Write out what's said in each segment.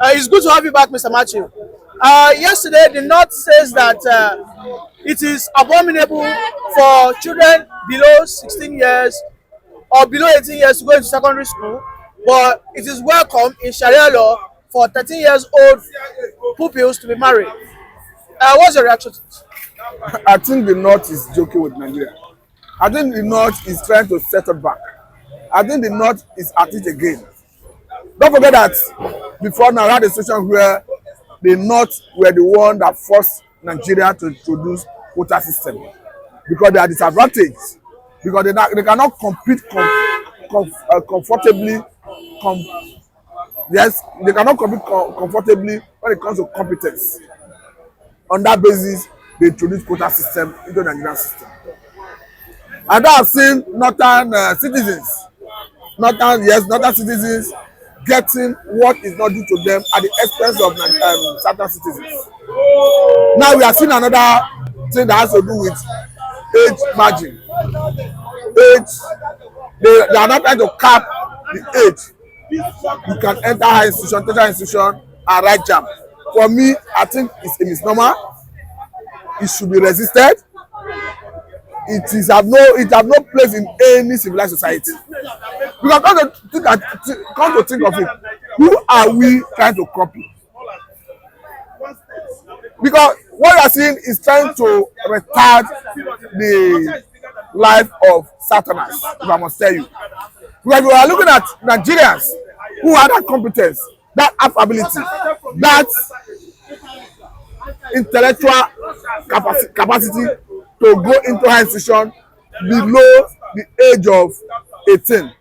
It's good to have you back, Mr. Matthew. Yesterday, the North says that it is abominable for children below 16 years or below 18 years to go into secondary school, but it is welcome in Sharia law for 13 years old pupils to be married. What's your reaction to this? I think the North is joking with Nigeria. I think the North is trying to settle back. I think the North is at it again. Don't forget that before now, we had a situation where the North were the one that forced Nigeria to introduce quota system because they are disadvantaged, because they cannot compete comfortably. Yes, they cannot compete comfortably when it comes to competence. On that basis, they introduce quota system into the Nigerian system. And I have seen northern citizens getting what is not due to them at the expense of southern citizens. Now we are seeing another thing that has to do with age margin. They are not trying to cap the age you can enter high institution, tertiary institution, and write jam. For me, I think it's a misnomer. It should be resisted. It have no place in any civilized society. Because come to think of it, who are we trying to copy? Because what you are seeing is trying to retard the life of Satanas, if I must tell you. Because we are looking at Nigerians who have that competence, that ability, that intellectual capacity to go into high institution below the age of 18.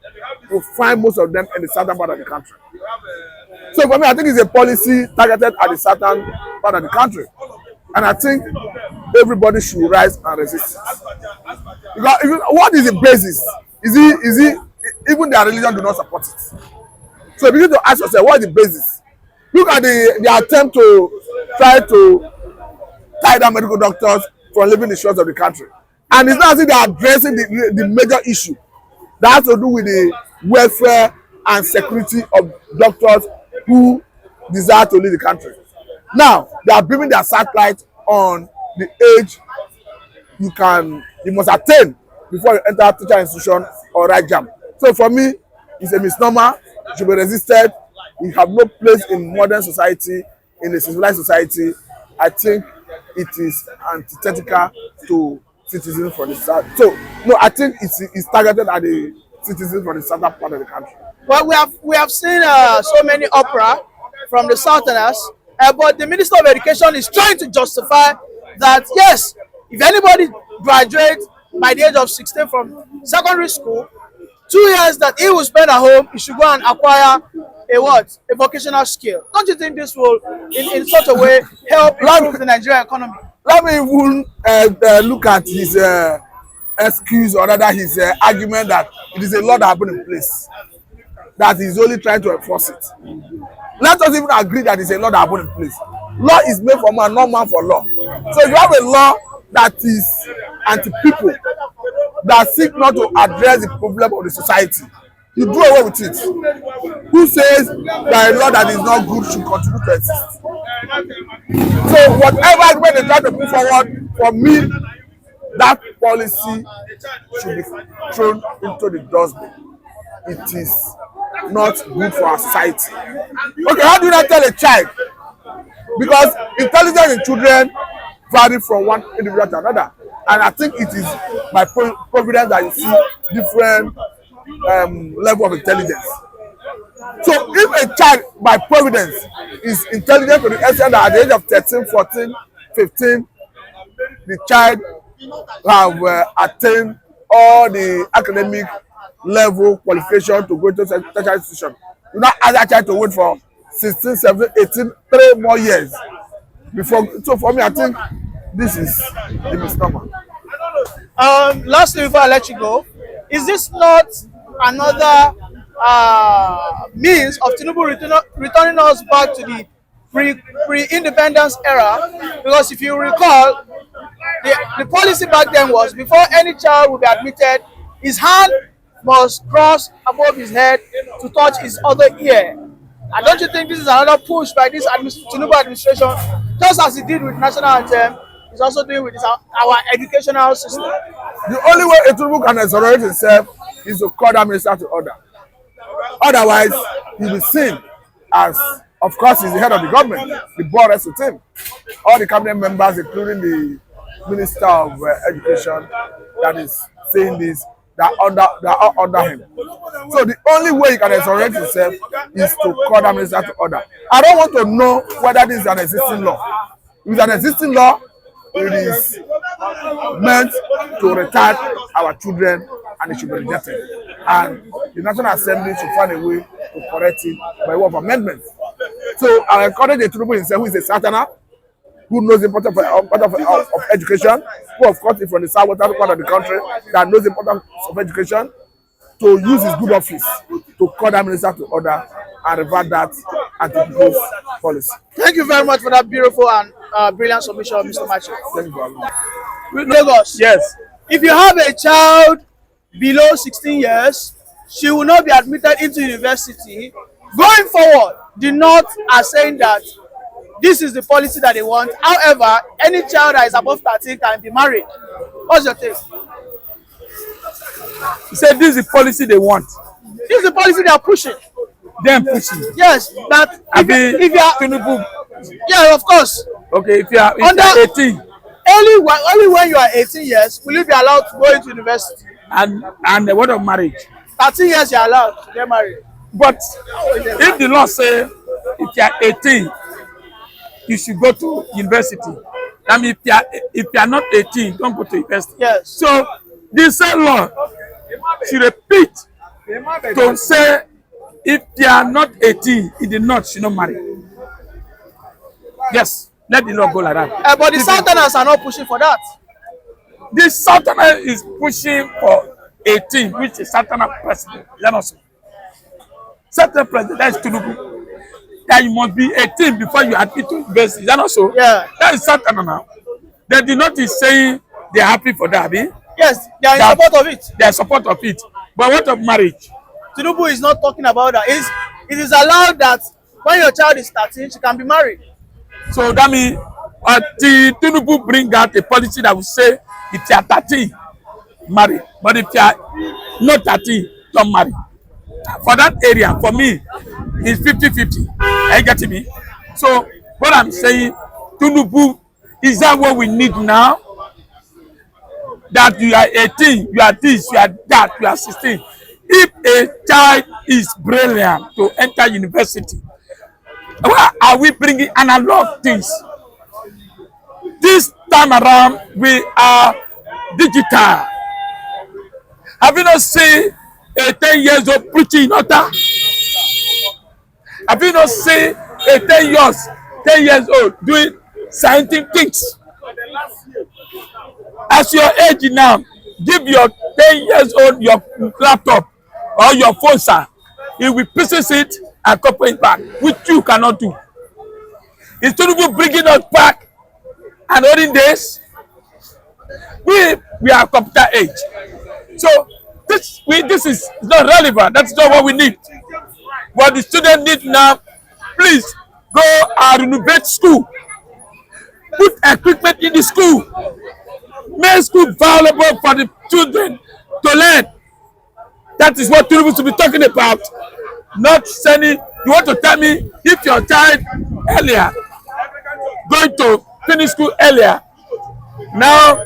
You find most of them in the southern part of the country. So for me, I think it's a policy targeted at the southern part of the country. And I think everybody should rise and resist it. Because what is the basis? Is it even their religion do not support it? So you need to ask yourself, what is the basis? Look at the attempt to try to tie down medical doctors from leaving the shores of the country. And it's not as if they are addressing the major issue that has to do with the welfare and security of doctors who desire to leave the country. Now, they are bringing their satellite on the age you must attain before you enter a teacher institution or write jam. So for me, it's a misnomer. It should be resisted. We have no place in modern society, in a civilized society. I think it is antithetical to citizens from the south. So no, I think it's targeted at the citizens from the southern part of the country. Well, we have seen so many opera from the Southerners, but the Minister of Education is trying to justify that yes, if anybody graduates by the age of 16 from secondary school, 2 years that he will spend at home, he should go and acquire a vocational skill. Don't you think this will, in such a way, help improve the Nigerian economy? Let me even look at his excuse, or rather his argument that it is a law that happened in place, that he's only trying to enforce it. Let us even agree that it's a law that happened in place. Law is made for man, not man for law. So if you have a law that is anti-people, that seek not to address the problem of the society, you do away with it. Who says that a law that is not good should continue to exist? So whatever argument they try to put forward, for me, that policy should be thrown into the dustbin. It is not good for our society. Okay, how do you not tell a child? Because intelligence in children vary from one individual to another. And I think it is by providence that you see different level of intelligence. So if a child by providence is intelligent to the extent that at the age of 13, 14, 15, the child have attained all the academic level qualification to go to tertiary institution, you not ask that child to wait for 16, 17, 18, 3 more years before. So for me, I think this is a misnomer. Lastly, before I let you go, is this not another means of Tinubu returning us back to the pre-independence era? Because if you recall, the policy back then was before any child will be admitted, his hand must cross above his head to touch his other ear. And don't you think this is another push by this Tinubu administration, just as he did with national anthem, he's also doing with our educational system? The only way a Tinubu can exonerate himself is to call that minister to order. Otherwise, he will be seen as, of course, he's the head of the government. The board rests with him. All the cabinet members, including the Minister of Education, that is saying this, that are under him. So the only way he can exonerate himself is to call that minister to order. I don't want to know whether this is an existing law. If it's an existing law, it is meant to retard our children and it should be rejected. And the National Assembly should find a way to correct it by way of amendment. So I encourage the Tinubu himself, who is a Satana, who knows the importance of education, who of course is from the southwestern part of the country, that knows the importance of education, to use his good office to call that minister to order and revert that anti-people's policy. Thank you very much for that beautiful and brilliant submission, Mr. Macho. Thank you for having me. With Lagos, Yes. if you have a child below 16 years, she will not be admitted into university. Going forward, the North are saying that this is the policy that they want. However, any child that is above 13 can be married. What's your take? He said this is the policy they want. This is the policy they are pushing. Them pushing. Yes, that if you are, Tinubu. yeah, of course. Okay, if you are 18 Only when you are 18 years will you be allowed to go into university. and the word of marriage. 13 years you are allowed to get married. But if the law say if you are 18, you should go to university. I mean, if you are not 18, don't go to university. Yes. So the same law should repeat to say if you are not 18 in the north, should not marry. Yes, let the law go like that. But the Southerners are not pushing for that. The Southerner is pushing for 18, which is Southerner president. Is that not so? Southerner president, that is Tinubu. That you must be 18 before you admit to university. Is that not so? Yeah. That is Southerner now. The North is saying they are happy for that, eh? Yes, they are in support of it. They are support of it. But what of marriage? Tinubu is not talking about that. It is allowed that when your child is 13, she can be married. So that means the Tinubu bring out a policy that will say if you are 13, marry. But if you are not 13, don't marry. For that area, for me, it's 50-50. Are you getting me? So what I'm saying, Tinubu, is that what we need now? That you are 18, you are this, you are that, you are 16. If a child is brilliant to enter university, why are we bringing analog things? This time around, we are digital. Have you not seen a 10 years old preaching in altar? Have you not seen a 10 years old doing scientific things? As your age now, give your 10 years old your laptop or your phone, sir. He will pieces it and copy it back, which you cannot do. Instead of bringing us back and olden days, we are computer age. So this is not relevant. That's not what we need. What the students need now, please go and renovate school. Put equipment in the school. Make school valuable for the children to learn. That is what Tinubu should be talking about. Not sending, you want to tell me if your child earlier, going to finish school earlier, now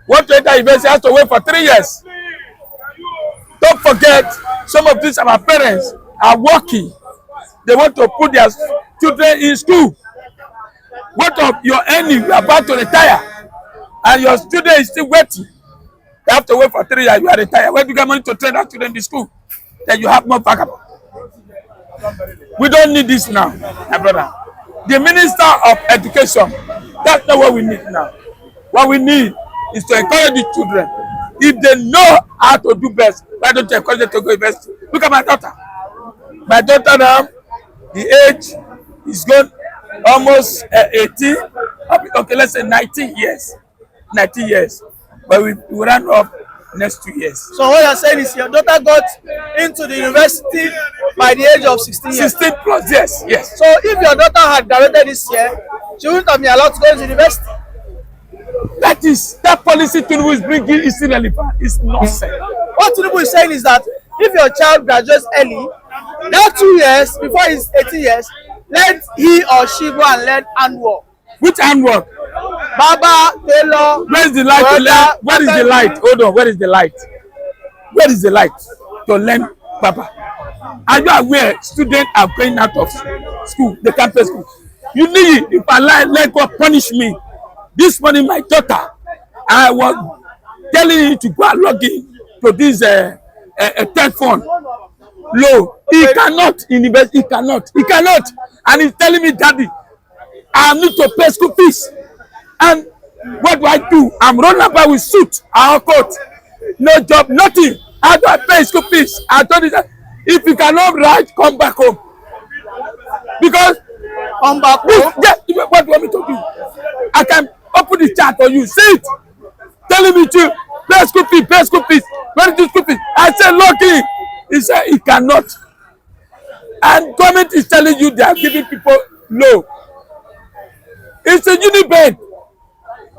want to enter university has to wait for 3 years. Don't forget, some of these our parents are working. They want to put their children in school. What of your earning? You are about to retire, and your student is still waiting. You have to wait for 3 years. You are retired. Where do you get money to train that student in school? Then you have more backup. We don't need this now, my brother. The Minister of Education, that's not what we need now. What we need is to encourage the children. If they know how to do best, why don't you encourage them to go university? Look at my daughter. My daughter now, the age is gone almost 18. Okay, let's say 19 years. 19 years. But we ran up next 2 years. So what you're saying is your daughter got into the university by the age of 16 years. 16 plus, yes. So if your daughter had graduated this year, she wouldn't have been allowed to go to university. That policy Tinubu is bringing is irrelevant. It's nonsense. What Tinubu is saying is that if your child graduates early, that 2 years before he's 18 years, let he or she go and learn handwork. Which handwork? Barber, tailor. Where is the light to learn? Where is the light? Hold on. Where is the light? Where is the light to learn Baba? Are you aware students are going out of school, the campus school? You need, if I let God punish me. This morning, my daughter, I was telling him to go and log in to this telephone. Low. He cannot invest. He cannot. And he's telling me, Daddy, I need to pay school fees. And what do? I'm running about with suit, our coat, no job, nothing. How do I pay school fees? I told you that if you cannot write, come back home. Because Come back home. Yeah, what do you want me to do? I can open the chat for you. See it. Telling me to pay school fees. Where is the school fees? I said, Lucky. He said he cannot. And government is telling you they are giving people low. It's a unibed.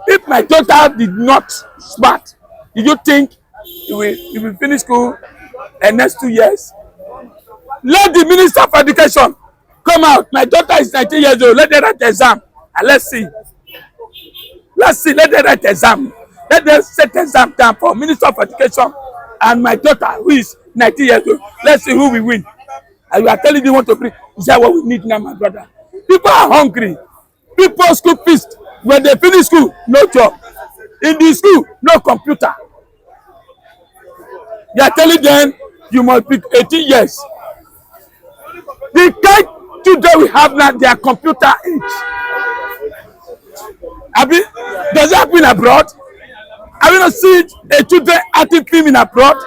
If my daughter did not smart, do you think he will finish school in next 2 years? Let the Minister of Education come out. My daughter is 19 years old. Let them write the exam. And let's see. Let them write the exam. Let them set the exam down for Minister of Education and my daughter, who is 19 years old. Let's see who will win. And you are telling me you want to bring. Is that what we need now, my brother? People are hungry. People school fees. When they finish school, no job. In the school, no computer. You are telling them you must be 18 years. The kind children we have now, they are computer age. Does it happen abroad? Have you not seen a children acting film in abroad?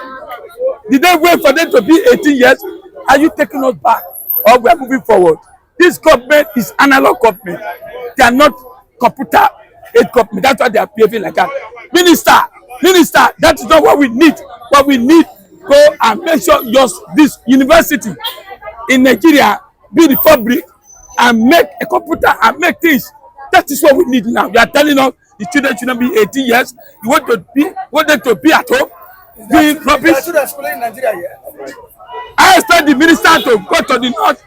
Did they wait for them to be 18 years? Are you taking us back? Or we are moving forward? This government is analog government. They are not computer age government. That's why they are behaving like that. Minister, that is not what we need. What we need, go and make sure this university in Nigeria be the fabric and make a computer and make things. That is what we need now. You are telling us the children should not be 18 years. You want them to be at home doing rubbish. I expect the minister to go to the north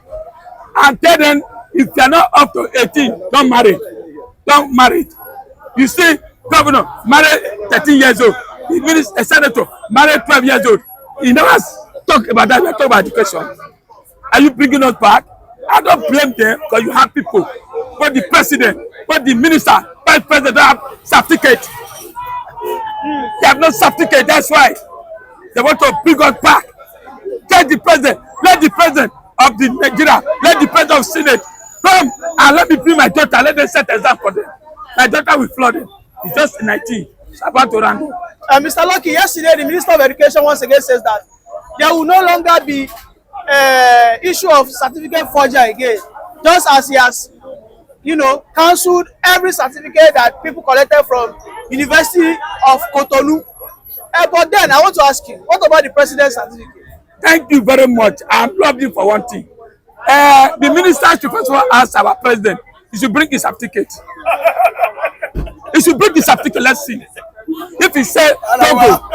and tell them if they are not up to 18, don't marry. You see, governor married 13 years old. The minister, senator married 12 years old. He never talk about that. We talk about education. Are you bringing us back? I don't blame them because you have people. But the president, but the minister, vice president don't have certificate. They have no certificate. That's why they want to bring us back. Tell the president, let the president of the Nigeria, let the president of Senate come and let me bring my daughter. Let them set exam for them. My daughter will flood them. It's just 19. It's about to run. Mr. Lucky, yesterday the Minister of Education once again says that there will no longer be issue of certificate forgery again, just as he has, cancelled every certificate that people collected from University of Cotonou. But then I want to ask you, what about the president's certificate? Thank you very much. I'm loving for one thing. The minister should first of all ask our president, he should bring his certificate. He should bring the certificate. Let's see. If he said Togo,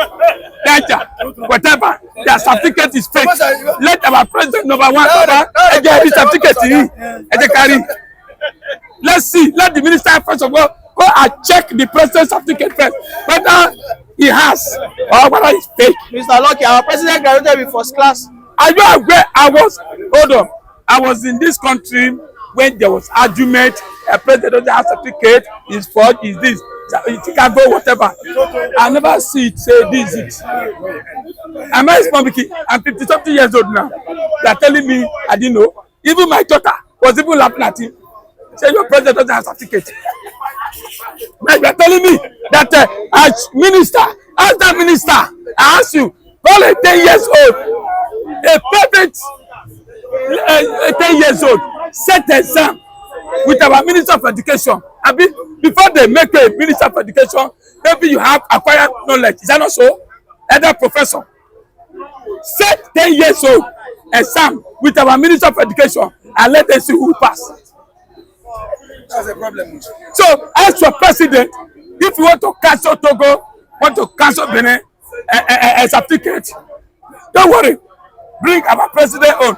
Niger, whatever, their certificate is fake. Let our president number one, get his certificate. Let's see. Let the minister first of all go and check the president's certificate first, whether he has or whether it's fake. Mr. Lucky, our president graduated with first class. Are you aware? I was in this country when there was argument. A president doesn't have certificate. Is forged. Is this? He can go whatever. I never see it say this is it. I'm a small kid. I'm 50-something years old now. They are telling me I didn't know. Even my daughter was even laughing at him. Say your president doesn't have certificate. But you are telling me that as minister, as that minister, I ask you, only 10 years old, a perfect 10 years old, set exam with our Minister of Education. I mean, before they make a Minister of Education, maybe you have acquired knowledge. Is that not so? elder professor, set 10 years old exam with our Minister of Education and let them see who pass. That's a problem. So, as your president, if you want to cancel Togo, want to cancel Benin a certificate, don't worry. Bring our president on.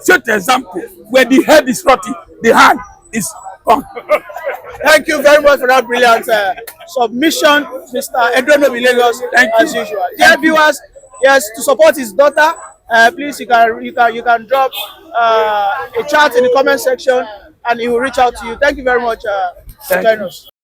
Set the example where the head is rotting, the hand is gone. Thank you very much for that brilliant submission, Mr. Edwin Lagos, as usual. Dear viewers, yes, to support his daughter, please you can drop a chat in the comment section, and he will reach out to you. Thank you very much for joining us.